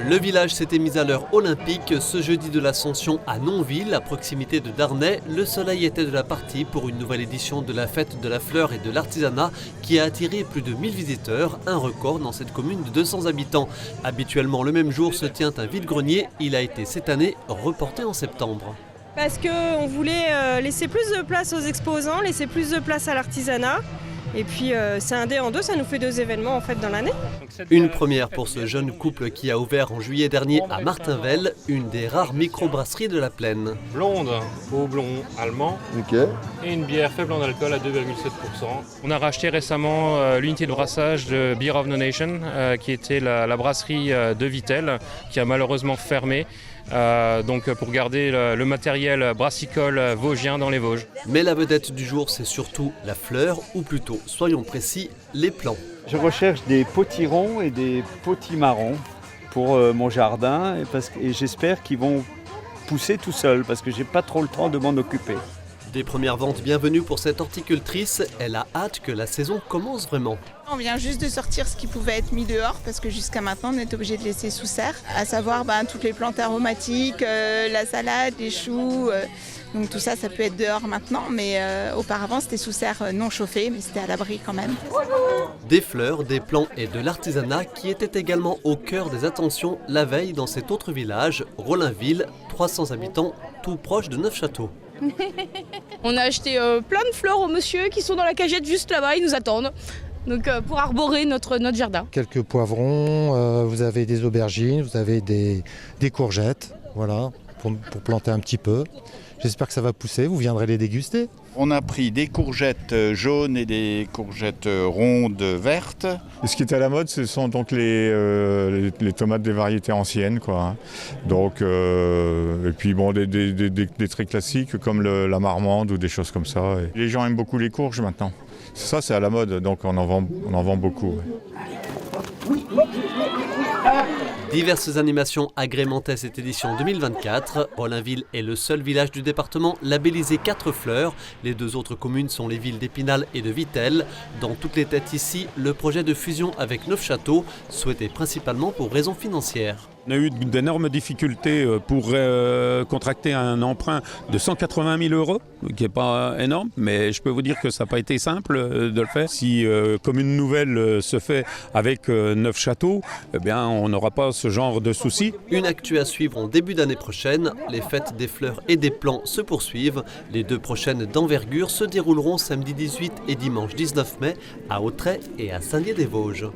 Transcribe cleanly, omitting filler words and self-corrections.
Le village s'était mis à l'heure olympique ce jeudi de l'Ascension à Nonville, à proximité de Darney. Le soleil était de la partie pour une nouvelle édition de la fête de la fleur et de l'artisanat qui a attiré plus de 1000 visiteurs, un record dans cette commune de 200 habitants. Habituellement le même jour se tient un vide-grenier, il a été cette année reporté en septembre. Parce qu'on voulait laisser plus de place aux exposants, laisser plus de place à l'artisanat. Et puis c'est un dé en deux, ça nous fait 2 événements en fait dans l'année. Une première pour ce jeune couple qui a ouvert en juillet dernier à Martinvel, une des rares microbrasseries de la Plaine. Blonde, houblon allemand, et une bière faible en alcool à 2,7%. On a racheté récemment l'unité de brassage de Beer of the Nation, qui était la brasserie de Vittel, qui a malheureusement fermé. Donc pour garder le matériel brassicole vosgien dans les Vosges. Mais la vedette du jour, c'est surtout la fleur, ou plutôt, soyons précis, les plants. Je recherche des potirons et des potimarrons pour mon jardin et j'espère qu'ils vont pousser tout seuls parce que j'ai pas trop le temps de m'en occuper. Des premières ventes bienvenues pour cette horticultrice, elle a hâte que la saison commence vraiment. On vient juste de sortir ce qui pouvait être mis dehors parce que jusqu'à maintenant on est obligé de laisser sous serre, à savoir toutes les plantes aromatiques, la salade, les choux, donc tout ça peut être dehors maintenant, mais auparavant c'était sous serre non chauffée, mais c'était à l'abri quand même. Des fleurs, des plants et de l'artisanat qui étaient également au cœur des attentions la veille dans cet autre village, Rollainville, 300 habitants, tout proche de Neufchâteau. On a acheté plein de fleurs aux monsieur qui sont dans la cagette juste là-bas, ils nous attendent. Donc pour arborer notre jardin. Quelques poivrons, vous avez des aubergines, vous avez des courgettes, voilà, pour planter un petit peu. J'espère que ça va pousser, vous viendrez les déguster. On a pris des courgettes jaunes et des courgettes rondes vertes. Et ce qui est à la mode, ce sont donc les tomates des variétés anciennes, quoi. Donc, et puis bon, des très classiques comme la marmande ou des choses comme ça. Et les gens aiment beaucoup les courges maintenant. Ça, c'est à la mode, donc on en vend beaucoup. Ouais. Diverses animations agrémentaient cette édition 2024. Rollainville est le seul village du département labellisé 4 fleurs. Les 2 autres communes sont les villes d'Épinal et de Vittel. Dans toutes les têtes ici, le projet de fusion avec Neufchâteau, souhaité principalement pour raisons financières. On a eu d'énormes difficultés pour contracter un emprunt de 180 000 €, qui n'est pas énorme, mais je peux vous dire que ça n'a pas été simple de le faire. Si commune nouvelle se fait avec Neufchâteau, eh bien, on n'aura pas ce genre de soucis. Une actu à suivre en début d'année prochaine. Les fêtes des fleurs et des plants se poursuivent. Les 2 prochaines d'envergure se dérouleront samedi 18 et dimanche 19 mai à Autrey et à Saint-Dié-des-Vosges.